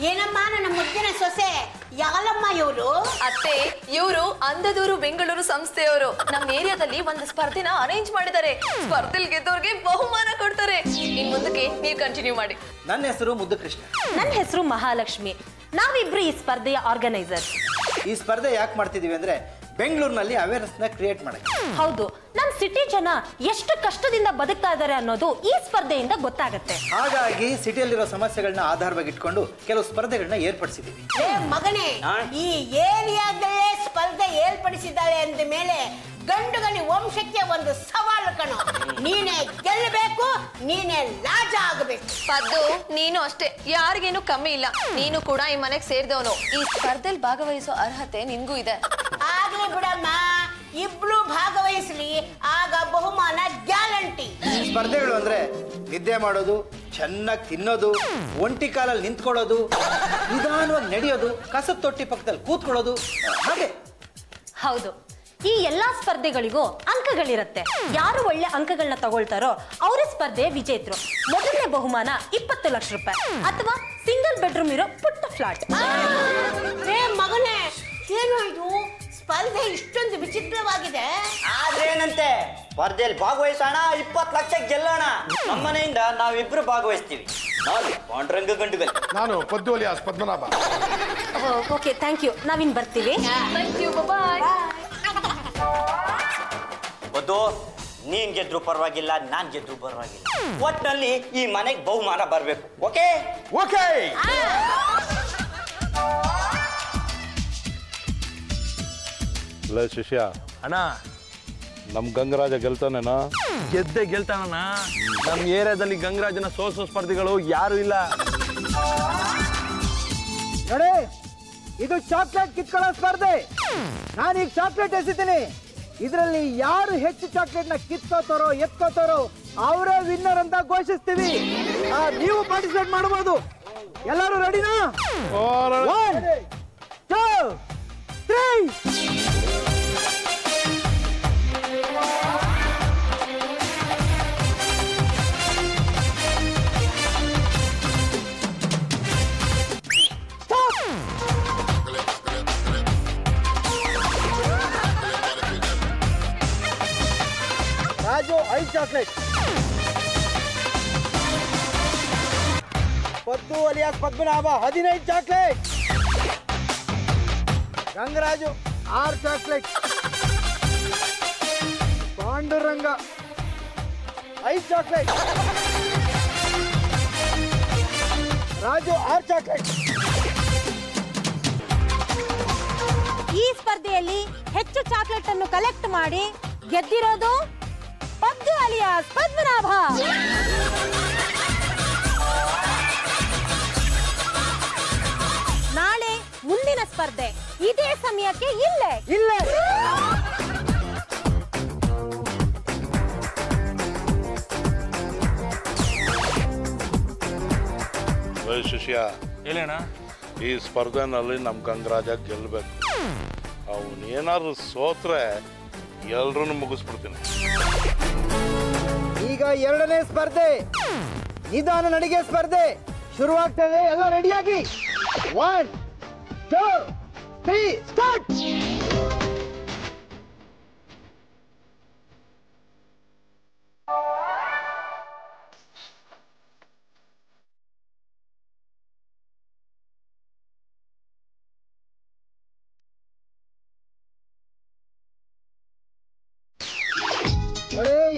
ಏನಮ್ಮ ನನ್ನ ಮುದ್ದಿನ ಸೊಸೆ ಯಾಲಮ್ಮ ಇವರು? ಅತ್ತೆ, ಇವರು ಅಂಧದೂರು ಬೆಂಗಳೂರು ಸಂಸ್ಥೆಯವರು. ನಮ್ಮ ಏರಿಯಾದಲ್ಲಿ ಒಂದು ಸ್ಪರ್ಧೆನ ಅರೇಂಜ್ ಮಾಡಿದ್ದಾರೆ. ಸ್ಪರ್ಧೆಲ್ ಗೆದ್ದವ್ರಿಗೆ ಬಹುಮಾನ ಕೊಡ್ತಾರೆ. ಇನ್ ಮುಂದಕ್ಕೆ ನೀವು ಕಂಟಿನ್ಯೂ ಮಾಡಿ. ನನ್ನ ಹೆಸರು ಮುದ್ದು ಕೃಷ್ಣ. ನನ್ನ ಹೆಸರು ಮಹಾಲಕ್ಷ್ಮಿ. ನಾವಿಬ್ರು ಈ ಸ್ಪರ್ಧೆಯ ಆರ್ಗನೈಸರ್. ಈ ಸ್ಪರ್ಧೆ ಯಾಕೆ ಮಾಡ್ತಿದೀವಿ ಅಂದ್ರೆ ಬೆಂಗಳೂರಿನಲ್ಲಿ ಅವೇರ್ನೆಸ್ ನ ಕ್ರಿಯೇಟ್ ಮಾಡಕ್ಕೆ. ಹೌದು, ನಮ್ ಸಿಟಿ ಜನ ಎಷ್ಟು ಕಷ್ಟದಿಂದ ಬದುಕ್ತಾ ಇದ್ದಾರೆ ಅನ್ನೋದು ಈ ಸ್ಪರ್ಧೆಯಿಂದ ಗೊತ್ತಾಗುತ್ತೆ. ಹಾಗಾಗಿ ಸಿಟಿಯಲ್ಲಿರೋ ಸಮಸ್ಯೆಗಳನ್ನ ಆಧಾರವಾಗಿ ಇಟ್ಕೊಂಡು ಕೆಲವು ಸ್ಪರ್ಧೆಗಳನ್ನ ಏರ್ಪಡಿಸಿದೀವಿ. ಮಗನೇ, ಈ ಏರಿಯಾದಲ್ಲೇ ಸ್ಪರ್ಧೆ ಏರ್ಪಡಿಸಿದ್ದಾಳೆ ಅಂದ ಮೇಲೆ ಗಂಡುಗಲಿ ವಂಶಕ್ಕೆ ಒಂದು ಸವಾಲು ಕಣೋ. ನೀನೇ ಗೆಲ್ಲಬೇಕು, ನೀನೇ ಲಾಜ ಆಗಬೇಕು. ಪದ್ದು, ನೀನು ಅಷ್ಟೇ, ಯಾರಿಗೇನು ಕಮ್ಮಿ ಇಲ್ಲ. ನೀನು ಕೂಡ ಈ ಮನೆಗೆ ಸೇರಿದವನು. ಈ ಸ್ಪರ್ಧೆಯಲ್ಲಿ ಭಾಗವಹಿಸೋ ಅರ್ಹತೆ ನಿನ್ಗೂ ಇದೆ. ಆಗ್ಲಿ ಬಿಡಮ್ಮ, ಇಬ್ರು ಭಾಗವಹಿಸ್ಲಿ, ಆಗ ಬಹುಮಾನ ಗ್ಯಾರಂಟಿ. ಸ್ಪರ್ಧೆಗಳು ಅಂದ್ರೆ ನಿದ್ದೆ ಮಾಡೋದು, ಚೆನ್ನಾಗಿ ತಿನ್ನೋದು, ಒಂಟಿ ಕಾಲಲ್ಲಿ ನಿಂತ್ಕೊಳ್ಳೋದು, ನಿಧಾನವಾಗಿ ನಡೆಯೋದು, ಕಸದ ತೊಟ್ಟಿ ಪಕ್ಕದಲ್ಲಿ ಕೂತ್ಕೊಳ್ಳೋದು, ಹಾಗೆ. ಹೌದು, ಈ ಎಲ್ಲಾ ಸ್ಪರ್ಧೆಗಳಿಗೂ ಅಂಕಗಳಿರುತ್ತೆ. ಯಾರು ಒಳ್ಳೆ ಅಂಕಗಳನ್ನ ತಗೊಳ್ತಾರೋ ಅವರೇ ಸ್ಪರ್ಧೆಯ ವಿಜೇತರು. ಮೊದಲನೇ ಬಹುಮಾನ 20 ಲಕ್ಷ ರೂಪಾಯಿ ಅಥವಾ ಸಿಂಗಲ್ ಬೆಡ್ರೂಮ್ ಇರೋ ಪುಟ್ಟ ಫ್ಲಾಟ್. ಮಗನೇ, ಏನು ಇದು ಸ್ಪರ್ಧೆ ಇಷ್ಟೊಂದು ವಿಚಿತ್ರವಾಗಿದೆ? ಆದ್ರೆ ಏನಂತೆ, ಸ್ಪರ್ಧೆಯಲ್ಲಿ ಭಾಗವಹಿಸೋಣ, 20 ಲಕ್ಷ ಗೆಲ್ಲೋಣ. ನಮ್ಮನೆಯಿಂದ ನಾವಿಬ್ರು ಭಾಗವಹಿಸ್ತೀವಿ. ನಾನು ಪಾಂಡುರಂಗ ಗಂಡುಗಲಿ. ನಾನು ಪದ್ದೋಲಿಯ ಪದ್ಮನಾಭ. Okay, thank you. ನಾವಿನ್ ಬರ್ತೀವಿ. ಬದ್ದು, ನೀನ್ ಗೆದ್ರು ಪರವಾಗಿಲ್ಲ, ನಾನ್ ಗೆದ್ರು ಪರವಾಗಿಲ್ಲ. ಒಟ್ಟಿನಲ್ಲಿ ಈ ಮನೆಗೆ ಬಹುಮಾನ ಬರ್ಬೇಕು. Okay okay. ಲೇ ಶಿಷ್ಯ, ಅಣ್ಣ, ನಮ್ ಗಂಗರಾಜ ಗೆಲ್ತಾನೇನಾ? ಗೆದ್ದೆ ಗೆಲ್ತಾನಣ್ಣ. ನಮ್ ಏರಿಯಾದಲ್ಲಿ ಗಂಗರಾಜನ ಸೋಸೋ ಸ್ಪರ್ಧಿಗಳು ಯಾರು ಇಲ್ಲ. ನೋಡಿ, ಇದು ಚಾಕ್ಲೇಟ್ ಕಿತ್ಕೊಳ್ಳೋ ಸ್ಪರ್ಧೆ. ನಾನೀಗ ಚಾಕ್ಲೇಟ್ ಎಸಿತೀನಿ. ಇದರಲ್ಲಿ ಯಾರು ಹೆಚ್ಚು ಚಾಕ್ಲೇಟ್ ನ ಕಿತ್ಕೋತಾರೋ ಎತ್ಕೋತಾರೋ ಅವರೇ ವಿನ್ನರ್ ಅಂತ ಘೋಷಿಸ್ತೀವಿ. ನೀವು ಪಾರ್ಟಿಸಿಪೇಟ್ ಮಾಡಬಹುದು. ಎಲ್ಲರೂ ರೆಡಿನಾ? 1 2 3. Raju 5 chocolate. Paddu alias Padmanabha 15 chocolate. Gangaraju 6 chocolate. Panduranga 5 chocolate. Raju 6 chocolate. ಈ ಸ್ಪರ್ಧೆಯಲ್ಲಿ ಹೆಚ್ಚು ಚಾಕ್ಲೇಟ್ ಅನ್ನು ಕಲೆಕ್ಟ್ ಮಾಡಿ ಗೆದ್ದಿರೋದು ಪದ್ದು ಅಲಿಯಾಸ್ ಪದ್ಮನಾಭ. ನಾಳೆ ಮುಂದಿನ ಸ್ಪರ್ಧೆ ಇದೇ ಸಮಯಕ್ಕೆ ಇಲ್ಲೇ. ಶಿಷ್ಯ, ಹೇಳೋಣ, ಈ ಸ್ಪರ್ಧೆನಲ್ಲಿ ನಮ್ ಗಂಗರಾಜ ಗೆಲ್ಬೇಕು. ಅವನೇನಾದ್ರು ಸೋತ್ರೆ ಎಲ್ರೂ ಮುಗಿಸ್ಬಿಡ್ತೀನಿ. ಈಗ ಎರಡನೇ ಸ್ಪರ್ಧೆ, ನಿಧಾನ ನಡಿಗೆ ಸ್ಪರ್ಧೆ ಶುರುವಾಗ್ತದೆ. ಎಲ್ಲ ರೆಡಿಯಾಗಿ 1 2 3 ಸ್ಟಾರ್ಟ್.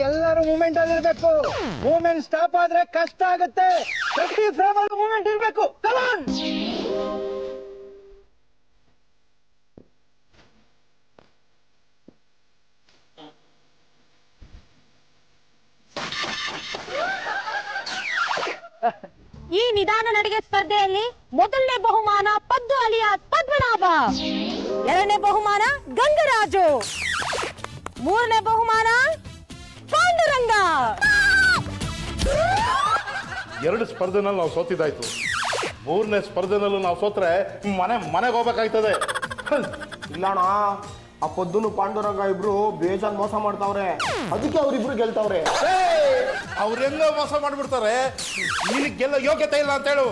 ಎಲ್ಲರೂ ಮೂವ್ಮೆಂಟ್ ಅಲ್ಲಿ ಇರ್ಬೇಕು. ಮೂವ್ಮೆಂಟ್ ಸ್ಟಾಪ್ ಆದ್ರೆ ಕಷ್ಟ ಆಗುತ್ತೆ. ಪ್ರತಿ ಫ್ರೇಮ್ ಅಲ್ಲಿ ಮೂವ್ಮೆಂಟ್ ಇರ್ಬೇಕು. Come on. ಈ ನಿಧಾನ ನಡಿಗೆ ಸ್ಪರ್ಧೆಯಲ್ಲಿ ಮೊದಲನೇ ಬಹುಮಾನ ಪದ್ದು ಅಲಿಯಾಸ್ ಪದ್ಮನಾಭ, ಎರಡನೇ ಬಹುಮಾನ ಗಂಗರಾಜು, ಮೂರನೇ ಬಹುಮಾನ ಪಾಂಡುರಂಗ. 2 ಸ್ಪರ್ಧೆನಲ್ಲಿ ನಾವು ಸೋತಿದ್ದಾಯ್ತು. 3ನೇ ಸ್ಪರ್ಧೆನಲ್ಲೂ ನಾವು ಸೋತ್ರೆ ಮನೆಗೆ ಹೋಗ್ಬೇಕಾಯ್ತದೆ. ಇಲ್ಲಣ್ಣ, ಆ ಪದ್ದುನು ಪಾಂಡುರಂಗ ಇಬ್ರು ಬೇಜಾನ್ ಮೋಸ ಮಾಡ್ತಾವ್ರೆ. ಅದಕ್ಕೆ ಅವ್ರಿಬ್ರು ಗೆಲ್ತಾವ್ರೆ. ಅವ್ರೆಲ್ಲ ಮೋಸ ಮಾಡ್ಬಿಡ್ತಾರೆ. ನಿನಗೆ ಗೆಲ್ಲೋ ಯೋಗ್ಯತೆ ಇಲ್ಲ ಅಂತ ಹೇಳು.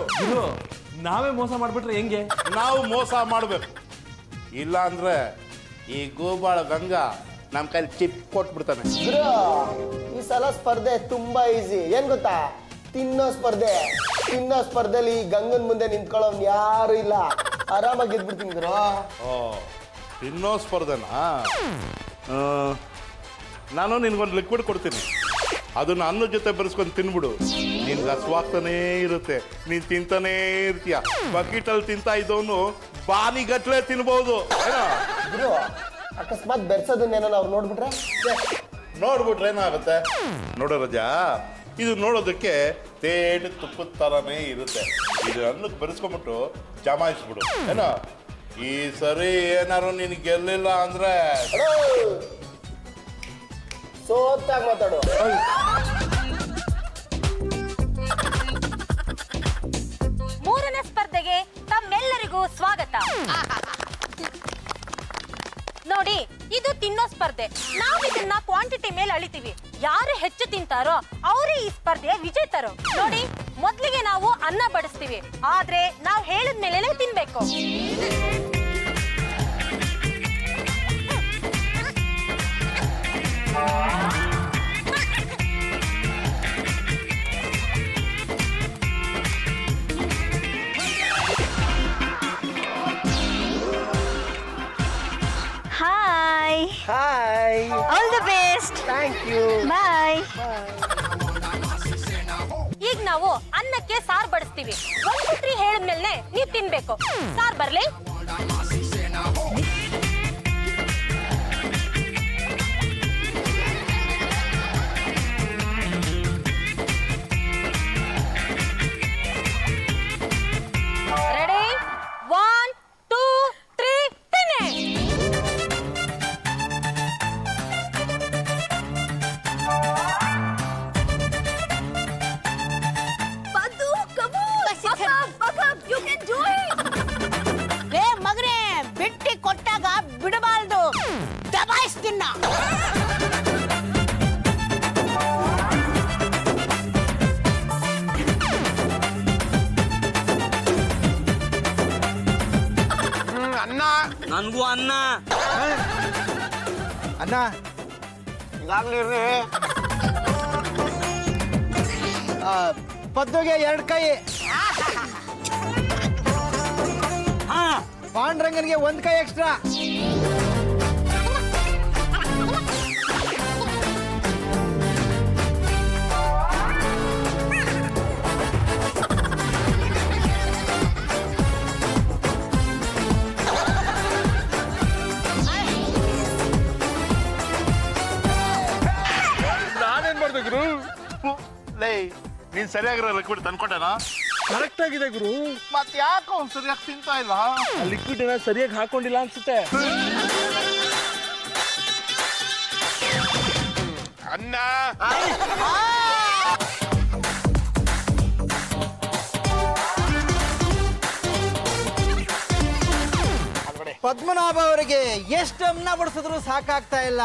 ನಾವೇ ಮೋಸ ಮಾಡ್ಬಿಟ್ರೆ ಹೆಂಗೆ? ನಾವು ಮೋಸ ಮಾಡಬೇಕು, ಇಲ್ಲ ಅಂದ್ರೆ ಈ ಗೋಪಾಳ ಗಂಗಾ ನಮ್ಮ ಕೈಲಿ ಚಿಪ್ ಕೊಟ್ಬಿಡ್ತಾನೆ. ಗುರು ಈ ಸಲ ಸ್ಪರ್ಧೆ ತುಂಬಾ ಈಸಿ. ಏನ್ ಗೊತ್ತಾ? ತಿನ್ನೋ ಸ್ಪರ್ಧೆ. ತಿನ್ನೋ ಸ್ಪರ್ಧೆಲಿ ಗಂಗನ್ ಮುಂದೆ ನಿಂತ್ಕೊಳ್ಳೋನ್ ಯಾರು ಇಲ್ಲ. ಆರಾಮಾಗಿ ಗೆದ್ಬಿಡ್ತೀನಿ ಗುರು. ಓ, ತಿನ್ನೋ ಸ್ಪರ್ಧೆನಾ? ನಾನು ನಿನ್ಗೊಂದು ಲಿಕ್ವಿಡ್ ಕೊಡ್ತೀನಿ, ಅದನ್ನ ಅನ್ನ ಜೊತೆ ಬೆರೆಸ್ಕೊಂಡು ತಿನ್ಬಿಡು. ನಿನ್ಗೆ ಹಸ್ವಾಗ್ತಾನೇ ಇರುತ್ತೆ, ನೀನ್ ತಿಂತಾನೇ ಇರ್ತೀಯ. ಬಕೀಟಲ್ಲಿ ತಿಂತಾ ಇದ್ದವನು ಬಾನಿಗಟ್ಲೆ ತಿನ್ಬಹುದು. ಗುರು ಅಕಸ್ಮಾತ್ ಬೆರ್ಸೋದನ್ನೇನೋ ಅವ್ರು ನೋಡ್ಬಿಟ್ರೆ ಏನಾಗುತ್ತೆ? ನೋಡೋ ರಜಾ, ಇದು ನೋಡೋದಕ್ಕೆ ತೇಟ ತುಪ್ಪದ ತರನೇ ಇರುತ್ತೆ. ಇದು ಅನ್ನಕ್ಕೆ ಬೆರೆಸ್ಕೊಂಡ್ಬಿಟ್ಟು ಜಮಾಯಿಸ್ಬಿಡು ಏನೋ. ಈ ಸರಿ ಏನಾರು ನೀನು ಗೆಲ್ಲಿಲ್ಲ ಅಂದ್ರೆ ಸೋತಾಗಿ ಮಾತಾಡು. ಮೂರನೇ ಸ್ಪರ್ಧೆಗೆ ತಮ್ಮೆಲ್ಲರಿಗೂ ಸ್ವಾಗತ. ನೋಡಿ, ಇದು ತಿನ್ನೋ ಸ್ಪರ್ಧೆ. ನಾವು ಇದನ್ನ ಕ್ವಾಂಟಿಟಿ ಮೇಲೆ ಅಳಿತೀವಿ. ಯಾರು ಹೆಚ್ಚು ತಿಂತಾರೋ ಅವರೇ ಈ ಸ್ಪರ್ಧೆಯ ವಿಜೇತರು. ನೋಡಿ, ಮೊದ್ಲಿಗೆ ನಾವು ಅನ್ನ ಬಡಿಸ್ತೀವಿ, ಆದ್ರೆ ನಾವು ಹೇಳಿದ ಮೇಲೆನೆ ತಿನ್ಬೇಕು. Hi, all the best. Thank you. Bye. ಈಗ ನಾವು ಅನ್ನಕ್ಕೆ ಸಾರ್ ಬಡಿಸ್ತೀವಿ. 1 2 3 ಹೇಳಿದ್ಮೇಲೆ ನೀವು ತಿನ್ಬೇಕು. ಸಾರ್ ಬರ್ಲಿ? ರೆಡಿ? 1 2 3 ತಿನ್ನಿ. ಮಗನೇ, ಬಿಟ್ಟಿ ಕೊಟ್ಟಾಗ ಬಿಡಬಾರ್ದು, ದಬಾಯಿಸ್ತೀನ. ಅನ್ನ. ನನ್ಗೂ ಅನ್ನ. ಅಣ್ಣ ಇದಾಗ್ಲಿ ಪದ್ದುಗೆ 2 ಕೈ, ಪಾಂಡ್ರಂಗನಿಗೆ 1 ಕೈ ಎಕ್ಸ್ಟ್ರಾ. ನಾನೇನ್ ಮಾಡ್ದೆ ಗುರು? ಲೇ, ನೀನ್ ಸರಿಯಾಗಿರೋ ಲಿಕ್ವಿಡ್ ತಂದ್ಕೊಟ್ಟೇನಾ? ಕರೆಕ್ಟ್ ಆಗಿದೆ ಗುರು. ಮತ್ತೆ ಯಾಕೋ ಅವ್ನು ಸರಿಯಾಗಿ ತಿಂತಾ ಇಲ್ಲ? ಲಿಕ್ವಿಡ್ ಏನ ಸರಿಯಾಗಿ ಹಾಕೊಂಡಿಲ್ಲ ಅನ್ಸುತ್ತೆ. ಅನ್ನ ಪದ್ಮನಾಭ ಅವರಿಗೆ ಎಷ್ಟು ಅನ್ನ ಬಡಿಸಿದ್ರು ಸಾಕಾಗ್ತಾ ಇಲ್ಲ.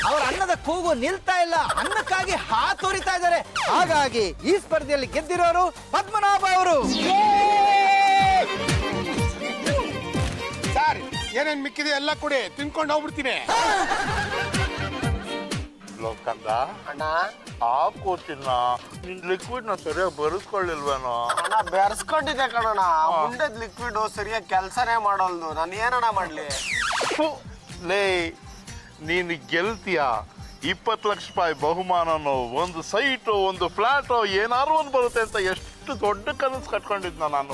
ಅವರ ಅನ್ನದ ಕೂಗು ನಿಲ್ತಾ ಇಲ್ಲ, ಅನ್ನಕ್ಕಾಗಿ ಹಾತೊರಿತಾ ಇದ್ದಾರೆ. ಹಾಗಾಗಿ ಈ ಸ್ಪರ್ಧೆಯಲ್ಲಿ ಗೆದ್ದಿರೋರು ಪದ್ಮನಾಭ ಅವರು. ಸರ್, ಏನೇನ್ ಮಿಕ್ಕಿದೆ ಎಲ್ಲ ಕೊಡಿ, ತಿನ್ಕೊಂಡು ಹೋಗ್ಬಿಡ್ತೀನಿ. ಲೋಕಂದ ಅಣ್ಣ ಹಾಕೋತಿನ ನಿನ್ ಲಿಕ್ವಿಡ್ ನ ಸರಿಯಾಗಿ ಬರೆಸ್ಕೊಳ್ಳಿಲ್ವೇನೋ? ಅಣ್ಣ ಬೆರೆಸ್ಕೊಂಡಿದ್ದೆ ಕಣಣ್ಣ. ಮುಂಡೆದ್ ಲಿಕ್ವಿಡ್ ಸರಿಯಾಗಿ ಕೆಲಸನೇ ಮಾಡೋಲ್ದು. ನಾನು ಏನಣ್ಣ ಮಾಡ್ಲಿ? ಲೇ, ನೀನು ಗೆಲ್ತೀಯ. 20 ಲಕ್ಷ ರೂಪಾಯಿ ಬಹುಮಾನನೋ, ಒಂದು ಸೈಟು, ಒಂದು ಫ್ಲಾಟೋ, ಏನಾರು ಒಂದು ಬರುತ್ತೆ ಅಂತ ಎಷ್ಟು ದೊಡ್ಡ ಕನಸು ಕಟ್ಕೊಂಡಿದ್ನ ನಾನು.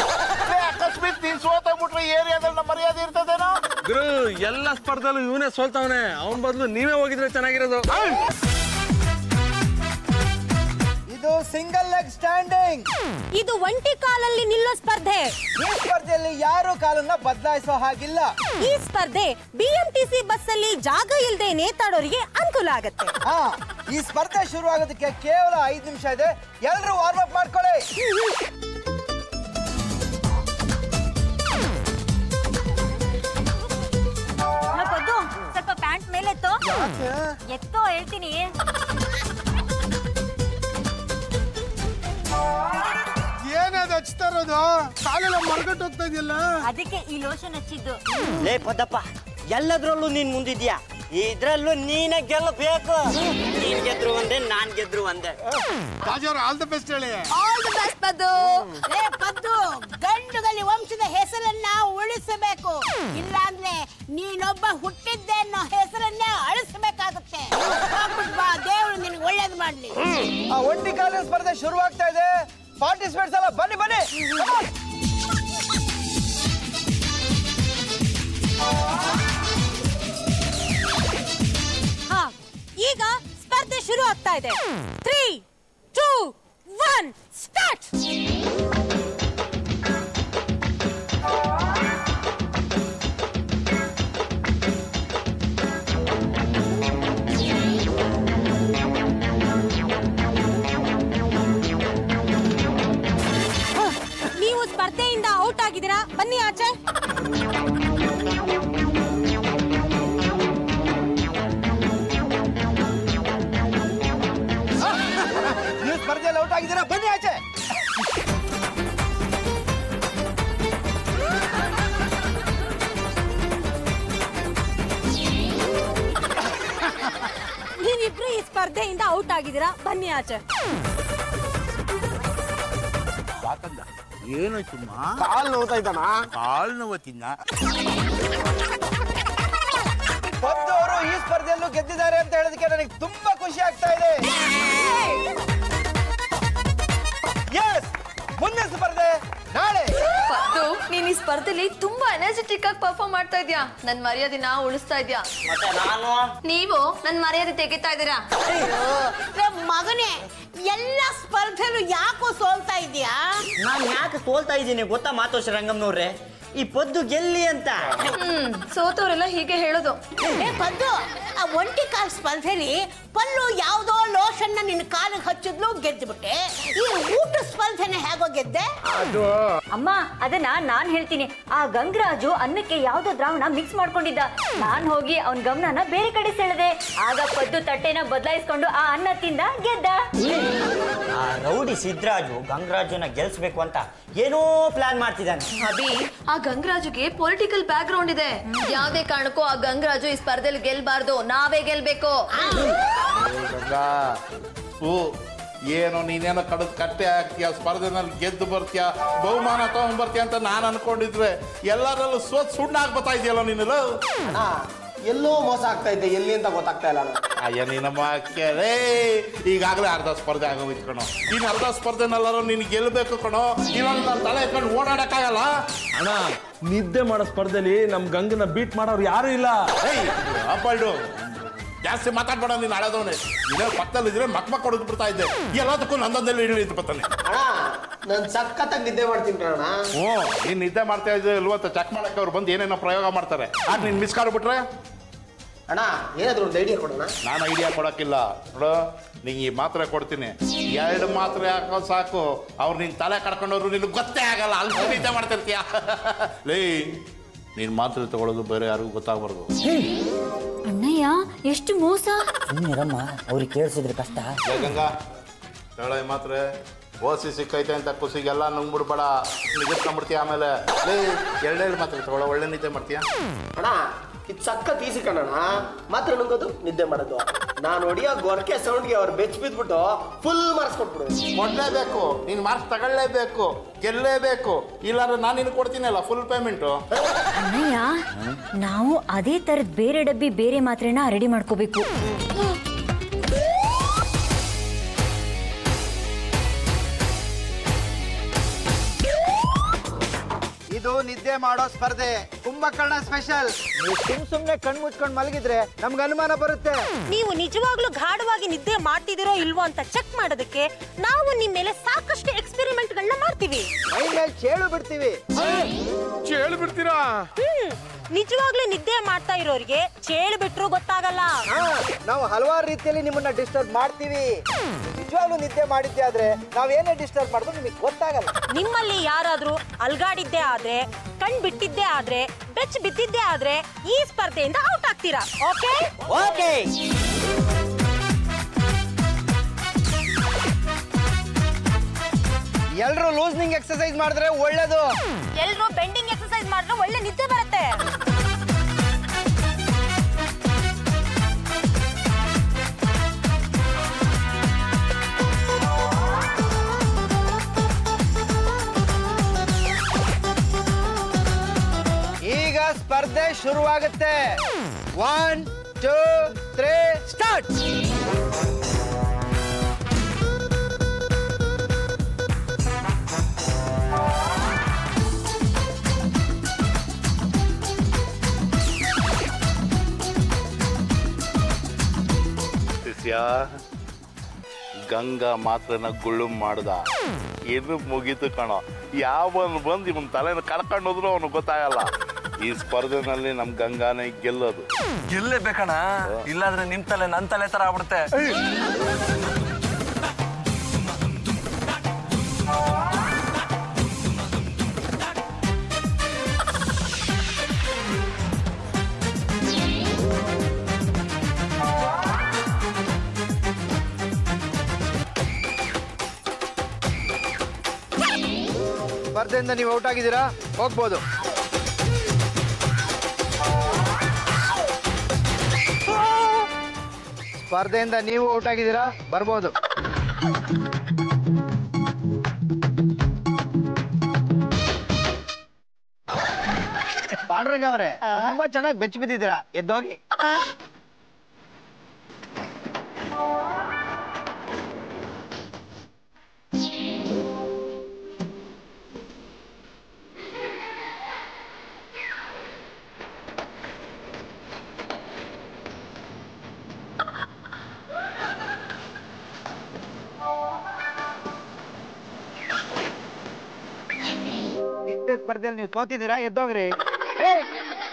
ಅಕಸ್ಮಾತ್ ನೀನ್ ಸೋತಾಗ್ಬಿಟ್ರೆ ಏರಿಯಾದಲ್ಲಿ ನಮ್ಮ ಮರ್ಯಾದೆ ಇರ್ತದೇನೋ? ಗುರು, ಎಲ್ಲ ಸ್ಪರ್ಧೆಲ್ಲೂ ಇವನೇ ಸೋಲ್ತಾವನೆ. ಅವನ್ ಬದಲು ನೀವೇ ಹೋಗಿದ್ರೆ ಚೆನ್ನಾಗಿರೋದು. ಇದು ಸಿಂಗಲ್ ಲೆಗ್ ಸ್ಟ್ಯಾಂಡಿಂಗ್. ಇದು ಒಂಟಿ ಕಾಲಲ್ಲಿ ನಿಲ್ಲೋ ಸ್ಪರ್ಧೆ. ಈ ಸ್ಪರ್ಧೆಯಲ್ಲಿ ಯಾರು ಕಾಲನ್ನ ಬದಲಾಯಿಸೋ ಹಾಗಿಲ್ಲ. ಈ ಸ್ಪರ್ಧೆ BMTC ಬಸ್ ಅಲ್ಲಿ ಜಾಗ ಇಲ್ಲದೆ ನೇತಾಡೋರಿಗೆ ಅನುಕೂಲ ಆಗುತ್ತೆ. ಈ ಸ್ಪರ್ಧೆ ಶುರು ಆಗೋದಕ್ಕೆ ಕೇವಲ 5 ನಿಮಿಷ ಇದೆ. ಎಲ್ಲರೂ ವಾರ್ಮ್ ಅಪ್ ಮಾಡ್ಕೊಳ್ಳಿ. ಸ್ವಲ್ಪ ಪ್ಯಾಂಟ್ ಮೇಲೆ ಎತ್ತೋ ಹೇಳ್ತೀನಿ. ಏನದು ಹಚ್ತಾರೋ ಮಾಡೋದು? ಕಾಲೆಲ್ಲ ಮರ್ಗಟ್ಟು ಹೋಗ್ತಾ ಇದೆಯಲ್ಲ. ಅದಕ್ಕೆ ಈ ಲೋಷನ್ ಹಚ್ಚಿದ್ದು. ಲೇ ಪದಪ್ಪ, ಎಲ್ಲದ್ರಲ್ಲೂ ನೀನ್ ಮುಂದಿದ್ಯಾ, ಇದ್ರಲ್ಲೂ ನೀನೇ ಗೆಲ್ಲಬೇಕು. ನೀನ್ ಗೆದ್ರು ಒಂದೇ, ನಾನ್ ಗೆದ್ರು ಒಂದೇ. ರಾಜವ್ರ ಆಲ್ ದ ಬೆಸ್ಟ್ ಹೇಳಿ. All the best Paddu. ಲೇ ಪದ್ದು, ಗಂಡುಗಲಿ ವಂಶದ ಹೆಸರನ್ನ ಉಳಿಸಬೇಕು, ಇಲ್ಲಾಂದ್ರೆ ನೀನೊಬ್ಬ ಹುಟ್ಟಿದ್ದೆ ಅನ್ನೋ ಹೆಸರನ್ನೇ ಅಳಿಸಬೇಕಾಗುತ್ತೆ. ಬಾ, ದೇವರು ನಿನಗೆ ಒಳ್ಳೇದು ಮಾಡ್ಲಿ. ಆ ಒಂಟಿ ಕಾಲಿನ ಸ್ಪರ್ಧೆ ಶುರುವಾಗ್ತಾ ಇದೆ. ಪಾರ್ಟಿಸಿಪೇಟ್ಸ್ ಎಲ್ಲ ಬನ್ನಿ ಬನ್ನಿ. ಈಗ ಸ್ಪರ್ಧೆ ಶುರು ಆಗ್ತಾ ಇದೆ. 3, 2, 1 ಸ್ಟಾರ್ಟ್. ನೀವು ಸ್ಪರ್ಧೆಯಿಂದ ಔಟ್ ಆಗಿದ್ದೀರಾ, ಬನ್ನಿ ಆಚೆ. ನೀವು ಸ್ಪರ್ಧೆಯಲ್ಲಿ ಔಟ್ ಆಗಿದ್ದೀರಾ, ಬನ್ನಿ ಆಚೆ. ನೀವಿಬ್ರು ಈ ಸ್ಪರ್ಧೆಯಿಂದ ಔಟ್ ಆಗಿದ್ದೀರಾ, ಬನ್ನಿ ಆಚೆ. ಏನಾಯ್ತು? ಕಾಲ್ ನೋವ್ತಾ ಇದ್ದಾನ? ಕಾಲ್ ನೋವು ತಿನ್ನ. ಪದ್ದು ಅವರು ಈ ಸ್ಪರ್ಧೆಯಲ್ಲೂ ಗೆದ್ದಿದ್ದಾರೆ ಅಂತ ಹೇಳೋದಕ್ಕೆ ನನಗೆ ತುಂಬಾ ಖುಷಿ ಆಗ್ತಾ ಇದೆ. ಎಸ್, ಮುಂದಿನ ಸ್ಪರ್ಧೆ ನಾಳೆ. ಪದ್ದು, ನೀನ್ ಈ ಸ್ಪರ್ಧೆಲಿ ತುಂಬಾ ಎನರ್ಜೆಟಿಕ್ ಆಗಿ ಪರ್ಫಾರ್ಮ್ ಮಾಡ್ತಾ ಇದ್ಯಾ. ನನ್ ಮರ್ಯಾದೆನ ಉಳಿಸ್ತಾ ಇದ್ಯಾ. ಮತ್ತೆ ನಾನು? ನೀವು ನನ್ ಮರ್ಯಾದೆ ತೆಗಿತಾ ಇದ್ದೀರಾ. ಮಗನೇ, ಎಲ್ಲ ಸ್ಪರ್ಧೆಲು ಯಾಕೋ ಸೋಲ್ತಾ ಇದೀಯಾ? ನಾನ್ ಯಾಕೆ ಸೋಲ್ತಾ ಇದ್ದೀನಿ ಗೊತ್ತಾ ಮಾತೋಶ್ರೀ ರಂಗಮ್ನವ್ರೆ? ಈ ಪದ್ದು ಗೆಲ್ಲಿ ಅಂತ. ಸೋತವರೆಲ್ಲ ಹೀಗೆ ಹೇಳೋದು. ಪದ್ದು, ಆ ಒಂಟಿ ಕಾಲ್ ಸ್ಪರ್ಧೆಲಿ ಪಲ್ಲು ಯಾವ್ದೋ ಲೋಷನ್ನ ನಿನ್ನ ಕಾಲಿಗೆ ಹಚ್ಚಿದ್ಲು, ಗೆದ್ದುಬಿಟ್ಟೆ. ಈ ಊಟ ಸ್ಪರ್ಧೆನ ಹೇಗೋ ಗೆದ್ದೆ? ಅಮ್ಮ, ಅದನ್ನ ನಾನ್ ಹೇಳ್ತೀನಿ. ಆ ಗಂಗರಾಜು ಅನ್ನಕ್ಕೆ ಯಾವ್ದೋ ದ್ರಾವಣ ಮಿಕ್ಸ್ ಮಾಡ್ಕೊಂಡಿದ್ದ. ನಾನ್ ಹೋಗಿ ಅವನ್ ಗಮನನ ಬೇರೆ ಕಡೆ ಸೆಳೆದೆ. ಆಗ ಪದ್ದು ತಟ್ಟೆನ ಬದಲಾಯಿಸ್ಕೊಂಡು ಆ ಅನ್ನ ತಿಂದ, ಗೆದ್ದ. ಆ ರೌಡಿ ಸಿದ್ದರಾಜು ಗಂಗರಾಜುನ ಗೆಲ್ಸ್ಬೇಕು ಅಂತ ಏನೋ ಪ್ಲಾನ್ ಮಾಡ್ತಿದ್ದಾನೆ. ಅಭಿ, ಆ ಗಂಗರಾಜುಗೆ ಪೊಲಿಟಿಕಲ್ ಬ್ಯಾಕ್ ಗ್ರೌಂಡ್ ಇದೆ. ಯಾವ್ದೇ ಕಾರಣಕ್ಕೂ ಆ ಗಂಗರಾಜು ಈ ಸ್ಪರ್ಧೆಲಿ ಗೆಲ್ಬಾರ್ದು, ನಾವೇ ಗೆಲ್ಬೇಕು. ಏನೋ ನೀನೇನೋ ಕಡದ್ ಕಟ್ಟೆ ಹಾಕ್ತೀಯ, ಸ್ಪರ್ಧೆನಲ್ಲಿ ಗೆದ್ದು ಬರ್ತೀಯ, ಬಹುಮಾನ ತಗೊಂಡ್ಬರ್ತೀಯ ಅಂತ ನಾನು ಅನ್ಕೊಂಡಿದ್ರೆ ಎಲ್ಲರಲ್ಲೂ ಸುಣ್ಣ ಆಗ್ಬತ್ತಾ ಇದೆಯಲ್ಲ ನೀನು. ಎಲ್ಲೋ ಮೋಸ ಆಗ್ತಾ ಇದ್ದೆ, ಎಲ್ಲಿ ಅಂತ ಗೊತ್ತಾಗ್ತಾ ಇಲ್ಲ. ಅಯ್ಯ ನಿನ್ನಮ್ಮ ಕೇಳೇ, ಈಗಾಗಲೇ ಅರ್ಧ ಸ್ಪರ್ಧೆ ಆಗೋಯ್ತು ಕಣೋ. ಇನ್ನು ಅರ್ಧ ಸ್ಪರ್ಧೆನಲ್ಲಾರು ನೀನು ಗೆಲ್ಲಬೇಕು ಕಣೋ. ಇವಾಗ ನಾನು ತಲೆ ಇಟ್ಕೊಂಡು ಓಡಾಡಕ್ಕಾಗಲ್ಲ. ಅಣ್ಣ, ನಿದ್ದೆ ಮಾಡೋ ಸ್ಪರ್ಧೆಲಿ ನಮ್ ಗಂಗನ ಬೀಟ್ ಮಾಡೋರು ಯಾರು ಇಲ್ಲ. ಅಪ್ಪಲ್ಡು ಜಾಸ್ತಿ ಮಾತಾಡ್ಬೇಡ, ನೀನು ಆಳೋದವನೇ. ನೀನೇ ಪಕ್ಕದಲ್ಲಿ ಇದ್ರೆ ಮಕ್ ಹೊಡೆದು ಬಿಡ್ತಾ ಇದ್ದೆ. ಎಲ್ಲದಕ್ಕೂ ನಂದೊಂದೆಲ್ಲ ಹಿಡಿದು ಬರ್ತಾನೆ. ನಾನು ಸಖತ್ತಾಗಿ ನಿದ್ದೆ ಮಾಡ್ತೀನಿ ಅಣ್ಣ. ನೀನ್ ನಿದ್ದೆ ಮಾಡ್ತಾ ಇದ್ದೆ ಇಲ್ವ ಅಂತ ಚೆಕ್ ಮಾಡಕ್ಕೆ ಅವ್ರು ಬಂದು ಏನೇನೋ ಪ್ರಯೋಗ ಮಾಡ್ತಾರೆ. ಆಗ ನೀನ್ ಮಿಸ್ ಬಿಟ್ರೆ ಅಣ್ಣ, ಏನಾದ್ರು ಒಂದು ಐಡಿಯಾ ಕೊಡೋಣ. ನಾನು ಐಡಿಯಾ ಕೊಡೋಕ್ಕಿಲ್ಲ ನೋಡು, ನಿಂಗೆ ಈ ಮಾತ್ರೆ ಕೊಡ್ತೀನಿ. 2 ಮಾತ್ರೆ ಹಾಕೋ ಸಾಕು, ಅವ್ರು ನಿನ್ ತಲೆ ಕಡ್ಕೊಂಡವ್ರು ನಿನ್ಗೆ ಗೊತ್ತೇ ಆಗಲ್ಲ. ಅಲ್ಲಿ ನಿದ್ದೆ ಮಾಡ್ತಿರ್ತೀಯ. ಲೇ, ನೀನ್ ಮಾತ್ರೆ ತಗೊಳ್ಳೋದು ಬೇರೆ ಯಾರಿಗೂ ಗೊತ್ತಾಗಬಾರ್ದು. ಅಣ್ಣಯ್ಯ, ಎಷ್ಟು ಮೋಸ. ಸುಮ್ಮನಿರಮ್ಮ, ಅವ್ರಿಗೆ ಕೇಳಿಸಿದ್ರೆ ಕಷ್ಟ. ಗಂಗಾ ಹೇಳೋ ಈ ಮಾತ್ರೆ ಓಸಿ ಸಿಕ್ಕೈತೆ ಅಂತ ಕುಸಿಗೆಲ್ಲ ನುಂಗ್ಬಿಡ್ಬೇಡ, ನಿಗತ್ಕೊಂಡ್ಬಿಡ್ತೀಯ. ಆಮೇಲೆ ಲೇ, 2 ಮಾತ್ರೆ ತಗೊಳ್ಳೋ, ಒಳ್ಳೆ ನಿದ್ದೆ ಮಾಡ್ತೀಯ. ಅಣ್ಣ, ಇದು ಸಖತ್ ಈಸಿ ಕಣಣ್ಣ. ಮಾತ್ರ ನುಂಗೋದು, ನಿದ್ದೆ ಮಾಡೋದು. ನಾನು ಹೊಡಿಯೋ ಗೊರಕೆ ಸೌಂಡ್ಗೆ ಅವ್ರು ಬೆಚ್ಚ ಬಿದ್ಬಿಟ್ಟು ಫುಲ್ ಮಾರ್ಕ್ಸ್ ಕೊಟ್ಬಿಡು. ಕೊಡ್ಲೇಬೇಕು, ನೀನು ಮಾರ್ಕ್ಸ್ ತಗೊಳ್ಳೇಬೇಕು, ಗೆಲ್ಲೇಬೇಕು. ಇಲ್ಲಾಂದ್ರೆ ನಾನು ನಿನಗೆ ಕೊಡ್ತೀನಲ್ಲ ಫುಲ್ ಪೇಮೆಂಟು. ಅಣ್ಣಯ್ಯ, ನಾವು ಅದೇ ತರದ ಬೇರೆ ಡಬ್ಬಿ ಬೇರೆ ಮಾತ್ರೆನ ರೆಡಿ ಮಾಡ್ಕೋಬೇಕು. ಇದು ನಿದ್ದೆ ಮಾಡೋ ಸ್ಪರ್ಧೆ, ಕುಂಭಕರ್ಣ ಸ್ಪೆಷಲ್. ನೀವು ಸುಮ್ನೆ ಕಣ್ ಮುಚ್ಕೊಂಡು ಮಲಗಿದ್ರೆ ನಮ್ಗೆ ಅನುಮಾನ ಬರುತ್ತೆ. ನೀವು ನಿಜವಾಗ್ಲೂ ಗಾಢವಾಗಿ ನಿದ್ದೆ ಮಾಡ್ತಿದಿರೋ ಇಲ್ವೋ ಅಂತ ಚೆಕ್ ಮಾಡೋದಕ್ಕೆ ನಾವು ನಿಮ್ ಮೇಲೆ ಸಾಕಷ್ಟು ಎಕ್ಸ್ಪೆರಿಮೆಂಟ್ ಗಳನ್ನ ಮಾಡ್ತೀವಿ. ಮೈ ಮೇಲೆ ಚೇಳು ಬಿಡ್ತೀವಿ. ಚೇಳು ಬಿಡ್ತೀರಾ? ನಿಜವಾಗ್ಲೂ ನಿದ್ದೆ ಮಾಡ್ತಾ ಇರೋರಿಗೆ ಚೇಳು ಬಿಟ್ರು ಗೊತ್ತಾಗಲ್ಲ. ನಾವು ಹಲವಾರು ರೀತಿಯಲ್ಲಿ ನಿಮ್ಮನ್ನ ಡಿಸ್ಟರ್ಬ್ ಮಾಡ್ತೀವಿ. ನಿಜವಾಗ್ಲೂ ನಿದ್ದೆ ಮಾಡಿದ್ದೆ ಆದ್ರೆ ನಾವೇನೇ ಡಿಸ್ಟರ್ಬ್ ಮಾಡಿದ್ರು ನಿಮಗೆ ಗೊತ್ತಾಗಲ್ಲ. ನಿಮ್ಮಲ್ಲಿ ಯಾರಾದ್ರೂ ಅಲ್ಗಾಡಿದ್ದೇ ಆದ್ರೆ, ಕಣ್ ಬಿಟ್ಟಿದ್ದೇ ಆದ್ರೆ, ಬೆಚ್ಚ ಬಿದ್ದಿದ್ದೇ ಆದ್ರೆ ಈ ಸ್ಪರ್ಧೆಯಿಂದ ಔಟ್ ಆಗ್ತೀರಾ. Okay okay. ಎಲ್ರು ಲೂಸ್ನಿಂಗ್ ಎಕ್ಸರ್ಸೈಸ್ ಮಾಡಿದ್ರೆ ಒಳ್ಳೇದು. ಎಲ್ರು ಬೆಂಡಿಂಗ್ ಎಕ್ಸರ್ಸೈಸ್ ಮಾಡಿದ್ರೆ ಒಳ್ಳೆ ನಿದ್ದೆ ಬರುತ್ತೆ. ಈಗ ಸ್ಪರ್ಧೆ ಶುರುವಾಗುತ್ತೆ. 1 2 3 ಸ್ಟಾರ್ಟ್. ಗಂಗಾ ಮಾತ್ರನ ಗುಳ್ಳು ಮಾಡ್ದ, ಏನು ಮುಗೀತು ಕಣೋ. ಯಾವನು ಬಂದು ಇವನ್ ತಲೆನ ಕಳ್ಕೊಂಡು ಹೋದ್ರು ಅವನು ಗೊತ್ತಾಗಲ್ಲ. ಈ ಸ್ಪರ್ಧೆನಲ್ಲಿ ನಮ್ ಗಂಗಾನೇ ಗೆಲ್ಲೋದು. ಗೆಲ್ಲೇಬೇಕಣ, ಇಲ್ಲಾಂದ್ರೆ ನಿಮ್ ತಲೆ ನನ್ ತಲೆ ತರ ಆಗ್ಬಿಡುತ್ತೆ. ಸ್ಪರ್ಧೆಯಿಂದ ನೀವು ಔಟ್ ಆಗಿದ್ದೀರಾ, ಹೋಗ್ಬೋದು. ಸ್ಪರ್ಧೆಯಿಂದ ನೀವು ಔಟ್ ಆಗಿದ್ದೀರಾ, ಬರ್ಬೋದು. ಪಾಂಡುರಂಗ ಅವರೇ, ತುಂಬಾ ಚೆನ್ನಾಗಿ ಬೆಚ್ಚ ಬಿದ್ದಿದ್ದೀರಾ, ಎದ್ದೋಗಿ. ಸ್ಪರ್ಧೆಯಲ್ಲಿ ನೀವು ಸೋತಿದ್ದೀರಾ, ಎದ್ದೋಗ್ರಿ.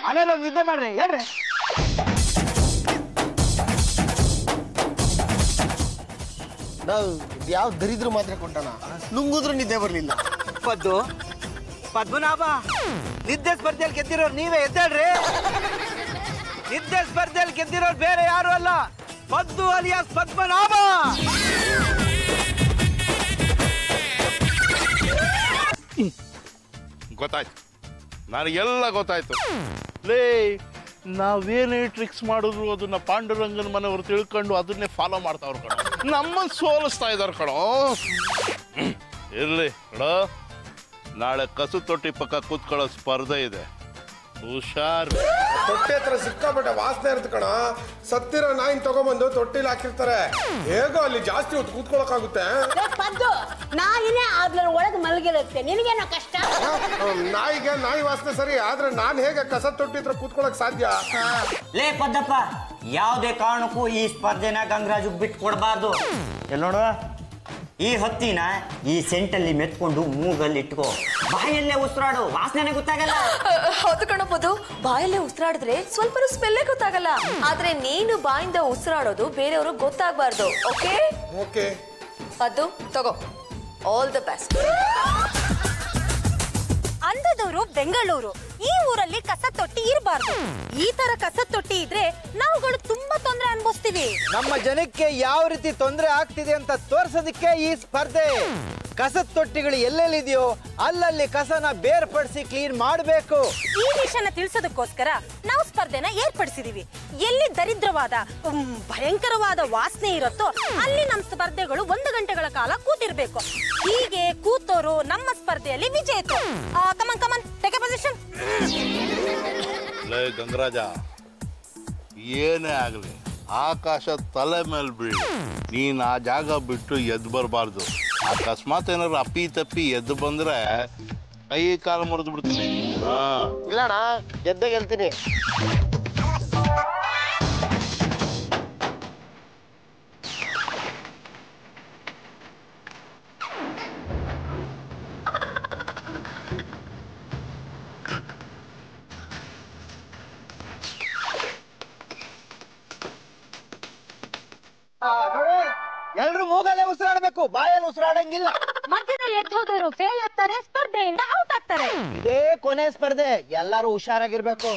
ಅಲ್ಲೆಲ್ಲ ನಿದ್ದೆ ಮಾಡ್ರಿ, ಹೇಳ್ರಿ. ಯಾವ ದರಿದ್ರು ಮಾತ್ರ ಕೊಂಡಣ, ನುಂಗುದ್ರು ನಿದ್ದೆ ಬರ್ಲಿಲ್ಲ. ಪದ್ಮನಾಭ, ನಿದ್ದೆ ಸ್ಪರ್ಧೆಯಲ್ಲಿ ಗೆದ್ದಿರೋರು ನೀವೇ, ಎದ್ದೇಳ್ರಿ. ನಿದ್ದೆ ಸ್ಪರ್ಧೆಯಲ್ಲಿ ಗೆದ್ದಿರೋರು ಬೇರೆ ಯಾರು ಅಲ್ಲ, ಪದ್ದು ಅಲಿಯಾಸ್ ಪದ್ಮನಾಭ. ಗೊತ್ತಾಯ್ತು, ನನಗೆಲ್ಲ ಗೊತ್ತಾಯ್ತು. ಲೇ, ನಾವೇನೇ ಟ್ರಿಕ್ಸ್ ಮಾಡಿದ್ರು ಅದನ್ನ ಪಾಂಡುರಂಗನ ಮನೆಯವರು ತಿಳ್ಕೊಂಡು ಅದನ್ನೇ ಫಾಲೋ ಮಾಡ್ತಾವ್ರ ಕಣೋ, ನಮ್ಮನ್ನು ಸೋಲಿಸ್ತಾ ಇದಾರ ಕಣೋ. ಇರ್ಲಿ ಕಣೋ, ನಾಳೆ ಕಸು ತೊಟ್ಟಿ ಪಕ್ಕ ಕೂತ್ಕೊಳ್ಳೋ ಸ್ಪರ್ಧೆ ಇದೆ, ಹುಷಾರ್. ತೊಟ್ಟಿ ಹತ್ರ ಸಿಕ್ಕಾಪಟ್ಟೆ ವಾಸನೆ ಇರುತ್ತೆ ಕಣ. ಸತ್ತಿರೋ ನಾಯಿನ ತಗೊಂಬಂದು ತೊಟ್ಟಿಲಿ ಹಾಕಿರ್ತಾರೆ. ಹೇಗೋ ಅಲ್ಲಿ ಜಾಸ್ತಿ ಹೊತ್ತು ಕೂತ್ಕೊಳಕಾಗುತ್ತೆ. ಪದ್ದು, ನಾಯಿನೇ ಅದ್ರ ಒಳಗೆ ಮಲಗಿರುತ್ತೆ, ನಿನಗೇನೋ ಕಷ್ಟ. ನಾಯಿಗೆ ನಾಯಿ ವಾಸನೆ ಸರಿ, ಆದ್ರೆ ನಾನ್ ಹೇಗೆ ಕಸ ತೊಟ್ಟಿ ಹತ್ರ ಕೂತ್ಕೊಳಕ್ ಸಾಧ್ಯ? ಲೇ ಪದ್ದಪ್ಪ, ಯಾವುದೇ ಕಾರಣಕ್ಕೂ ಈ ಸ್ಪರ್ಧೆನ ಗಂಗರಾಜು ಬಿಟ್ಟು ಕೊಡಬಾರ್ದು. ಎಲ್ಲ ನೋಡುವ, ಈ ಹತ್ತಿನ ಈ ಸೆಂಟಲ್ಲಿ ಮೆತ್ಕೊಂಡು ಮೂಗಲ್ಲಿ ಇಟ್ಕೋ, ಬಾಯಲ್ಲೇ ಉಸಿರಾಡು, ವಾಸನೆ ಗೊತ್ತಾಗಲ್ಲ. ಹೌದು ಕಣಬಹುದು, ಬಾಯಲ್ಲೇ ಉಸಿರಾಡಿದ್ರೆ ಸ್ವಲ್ಪ ಸ್ಮೆಲ್ಲೇ ಗೊತ್ತಾಗಲ್ಲ. ಆದ್ರೆ ನೀನು ಬಾಯಿಂದ ಉಸಿರಾಡೋದು ಬೇರೆಯವರು ಗೊತ್ತಾಗಬಾರ್ದು. Okay okay. ಅದು ತಗೋ, ಆಲ್ ದ ಬೆಸ್ಟ್. ಅಂದದವರು ಬೆಂಗಳೂರು, ಈ ಊರಲ್ಲಿ ಕಸ ತೊಟ್ಟಿ ಇರಬಾರ್ದು. ಈ ತರ ಕಸ ತೊಟ್ಟಿ ಇದ್ರೆ ನಾವುಗಳು ತುಂಬಾ ತೊಂದರೆ ಅನುಭವಿಸ್ತೀವಿ. ನಮ್ಮ ಜನಕ್ಕೆ ಯಾವ ರೀತಿ ತೊಂದರೆ ಆಗ್ತಿದೆ ಅಂತ ತೋರ್ಸೋದಕ್ಕೆ ಈ ಸ್ಪರ್ಧೆ. ಕಸದ ತೊಟ್ಟಿಗಳು ಎಲ್ಲೆಲ್ಲಿದೆಯೋ ಅಲ್ಲಲ್ಲಿ ಕಸನ ಬೇರ್ಪಡಿಸಿ ಕ್ಲೀನ್ ಮಾಡಬೇಕು. ಈ ವಿಷಯನ ತಿಳಿಸೋದಕ್ಕೋಸ್ಕರ ನಾವು ಸ್ಪರ್ಧೆನ ಏರ್ಪಡಿಸಿದೀವಿ. ಎಲ್ಲಿ ದರಿದ್ರವಾದ ಭಯಂಕರವಾದ ವಾಸನೆ ಇರುತ್ತೋ ಅಲ್ಲಿ ನಮ್ಮ ಸ್ಪರ್ಧೆಗಳು 1 ಗಂಟೆಗಳ ಕಾಲ ಕೂತಿರ್ಬೇಕು. ಹೀಗೆ ಕೂತೋರು ನಮ್ಮ ಸ್ಪರ್ಧೆಯಲ್ಲಿ ವಿಜೇತರು. Come on come on, take a position. ಲೇ ಗಂಗರಾಜ, ಏನೇ ಆಗಲಿ ಆಕಾಶ ತಲೆ ಮೇಲೆ ಬೀಳಿ, ನೀನ್ ಆ ಜಾಗ ಬಿಟ್ಟು ಎದ್ದು ಬರಬಾರ್ದು. ಅಕಸ್ಮಾತ್ ಏನಾದ್ರು ಅಪ್ಪಿ ತಪ್ಪಿ ಎದ್ದು ಬಂದ್ರೆ ಕೈ ಕಾಲು ಮುರಿದು ಬಿಡ್ತೀನಿ. ಇಲ್ಲಣ್ಣ, ಗೆದ್ದೆ ಗೆಲ್ತೀನಿ. ಎಲ್ರು ಮೂಗಲ್ಲೇ ಉಸಿರಾಡಬೇಕು, ಬಾಯಲ್ಲಿ ಉಸಿರಾಡಂಗಿಲ್ಲ. ಮಧ್ಯದಲ್ಲಿ ಎದ್ದು ಹೋದವರು ಫೇಲ್ ಆಗ್ತಾರೆ, ಸ್ಪರ್ಧೆಯಿಂದ ಔಟ್ ಆಗ್ತಾರೆ. ಇದೇ ಕೊನೆ ಸ್ಪರ್ಧೆ, ಎಲ್ಲರೂ ಹುಷಾರಾಗಿರ್ಬೇಕು.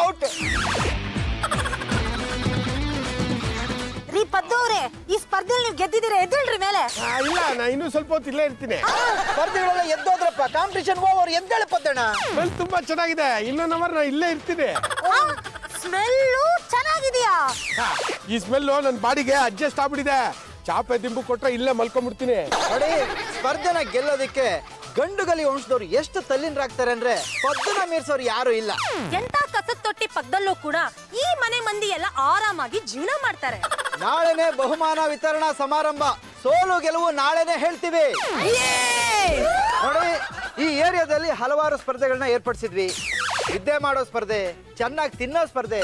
ಔಟ್. ರೀ ಪದ್ದವ್ರೆ, ಈ ಸ್ಪರ್ಧೆಯಲ್ಲಿ ನೀವು ಗೆದ್ದಿದ್ದೀರಾ, ಎದ್ದೇಳ್ರಿ ಮೇಲೆ. ಇಲ್ಲ, ನಾ ಇನ್ನೂ ಸ್ವಲ್ಪ ಹೊತ್ತು ಇಲ್ಲೇ ಇರ್ತೀನಿ. ಸ್ಪರ್ಧೆಗಳೆಲ್ಲ ಎದ್ದೋದ್ರಪ್ಪ, ಕಾಂಪಿಟೇಷನ್ ಓವರ್, ಎದ್ದೇಳ ಪದ್ದಣ್ಣ. ಸ್ಮೆಲ್ ತುಂಬಾ ಚೆನ್ನಾಗಿದೆ, ಇನ್ನೊಂದು ಅವರ್ ನಾ ಇಲ್ಲೇ ಇರ್ತೀನಿ. ಸ್ಮೆಲ್ಲು ಚೆನ್ನಾಗಿದೆಯಾ? ಈ ಸ್ಮೆಲ್ಲು ನನ್ನ ಬಾಡಿಗೆ ಅಡ್ಜಸ್ಟ್ ಆಗ್ಬಿಟ್ಟಿದೆ. ಚಾಪೆ ದಿಂಬು ಕೊಟ್ರೆ ಇಲ್ಲೇ ಮಲ್ಕೊಂಡ್ಬಿಡ್ತೀನಿ. ನೋಡಿ, ಸ್ಪರ್ಧೆನ ಗೆಲ್ಲೋದಿಕ್ಕೆ ಗಂಡುಗಲಿ ವಂಶದವ್ರು ಎಷ್ಟು ತಲ್ಲೀನರಾಗ್ತಾರೆ ಅಂದ್ರೆ ಪದ್ದನ ಮೀರ್ಸೋರು ಯಾರು ಇಲ್ಲ. ಎಂತ ಕಸದ ತೊಟ್ಟಿ ಪಕ್ಕದಲ್ಲೂ ಕೂಡ ಈ ಮನೆ ಮಂದಿ ಎಲ್ಲ ಆರಾಮಾಗಿ ಜೀವನ ಮಾಡ್ತಾರೆ. ನಾಳೆನೆ ಬಹುಮಾನ ವಿತರಣಾ ಸಮಾರಂಭ. ಸೋಲು ಗೆಲುವು ನಾಳೆನೆ ಹೇಳ್ತೀವಿ. ನೋಡಿ, ಈ ಏರಿಯಾದಲ್ಲಿ ಹಲವಾರು ಸ್ಪರ್ಧೆಗಳನ್ನ ಏರ್ಪಡಿಸಿದ್ವಿ. ವಿದ್ಯೆ ಮಾಡೋ ಸ್ಪರ್ಧೆ, ಚೆನ್ನಾಗಿ ತಿನ್ನೋ ಸ್ಪರ್ಧೆ,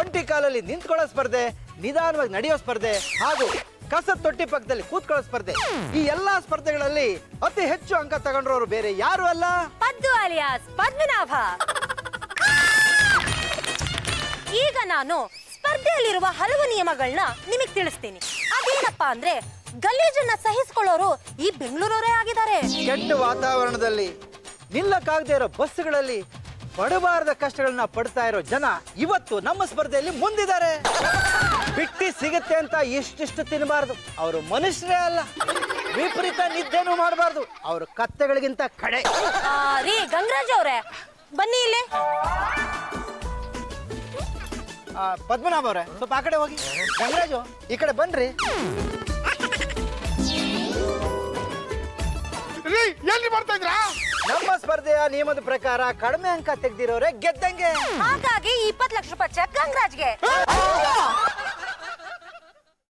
ಒಂಟಿ ಕಾಲಲ್ಲಿ ನಿಂತ್ಕೊಳ್ಳೋ ಸ್ಪರ್ಧೆ, ನಿಧಾನವಾಗಿ ನಡೆಯೋ ಸ್ಪರ್ಧೆ, ಹಾಗೂ ಕಸದ ತೊಟ್ಟಿ ಪಕ್ಕದಲ್ಲಿ ಕೂತ್ಕೊಳ್ಳೋ ಸ್ಪರ್ಧೆ. ಈ ಎಲ್ಲಾ ಸ್ಪರ್ಧೆಗಳಲ್ಲಿ ಅತಿ ಹೆಚ್ಚು ಅಂಕ ತಗೊಂಡ್ರವರು ಬೇರೆ ಯಾರು ಅಲ್ಲ, ಪದ್ದು ಅಲಿಯಾಸ್ ಪದ್ಮನಾಭ. ಈಗ ನಾನು ಸ್ಪರ್ಧೆಯಲ್ಲಿರುವ ಹಲವು ನಿಯಮಗಳನ್ನ ನಿಮಗೆ ತಿಳಿಸ್ತೀನಿ. ಅದೇನಪ್ಪಾ ಅಂದ್ರೆ, ಗಲೀಜನ್ನ ಸಹಿಸಿಕೊಳ್ಳೋರು ಈ ಬೆಂಗಳೂರವರೇ ಆಗಿದ್ದಾರೆ. ಕೆಟ್ಟ ವಾತಾವರಣದಲ್ಲಿ ನಿಲ್ಲಕ್ಕಾಗದೇ ಇರೋ ಬಸ್ಗಳಲ್ಲಿ ಪಡಬಾರದ ಕಷ್ಟಗಳನ್ನ ಪಡ್ತಾ ಇರೋ ಜನ ಇವತ್ತು ನಮ್ಮ ಸ್ಪರ್ಧೆಯಲ್ಲಿ ಮುಂದಿದ್ದಾರೆ. ಬಿಟ್ಟಿ ಸಿಗುತ್ತೆ ಅಂತ ಇಷ್ಟಿಷ್ಟು ತಿನ್ನಬಾರ್ದು, ಅವರು ಮನುಷ್ಯರೇ ಅಲ್ಲ. ವಿಪರೀತ ನಿದ್ದೆನೂ ಮಾಡಬಾರ್ದು, ಅವರು ಕತ್ತೆಗಳಿಗಿಂತ ಕಡೆ. ರೀ ಗಂಗರಾಜ್ ಅವ್ರೆ, ಬನ್ನಿ ಇಲ್ಲಿ. ಪದ್ಮನಾಭ ಅವ್ರೆ, ಸ್ವಲ್ಪ ಆ ಕಡೆ ಹೋಗಿ. ಗಂಗರಾಜು, ಈ ಕಡೆ ಬನ್ರಿ. ಎಲ್ಲಿ ಬರ್ತಾ ಇದ್ರಾ? ನಮ್ಮ ಸ್ಪರ್ಧೆಯ ನಿಯಮದ ಪ್ರಕಾರ ಕಡಿಮೆ ಅಂಕ ತೆಗ್ದಿರೋರೆ ಗೆದ್ದಂಗೆ. ಹಾಗಾಗಿ 20 ಲಕ್ಷ ರೂಪಾಯಿ ಚೆಕ್ ಗಂಗರಾಜ್ಗೆ.